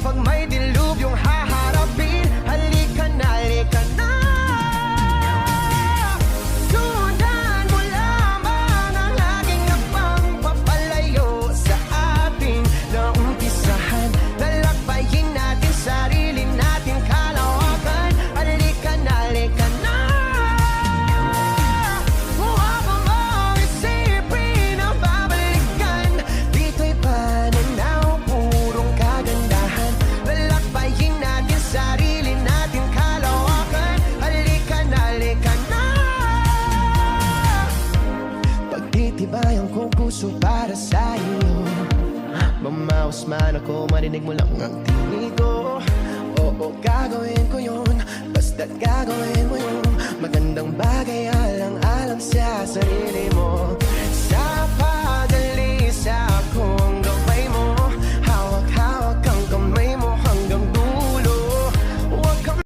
Pag may dilubyong haharapin, halika na, halika na. Sundan mo lamang ang aking abang, papalayo sa ating naumpisahan. Lalakbayin natin sarili natin kalawakan. Halika na, halika na. Huwag mong isipin ang babalikan. Dito'y pananaw, purong kagandahan. Lalakbayin natin sarili natin kalawakan. Halika na, halika na. Pagtitibayan kong puso para sa iyo. Mamawas man ako, marinig mo lang ang tinig ko. Oo, gagawin ko yun, basta't gagawin mo yun. Magandang bagay alang-alang sa sarili mo.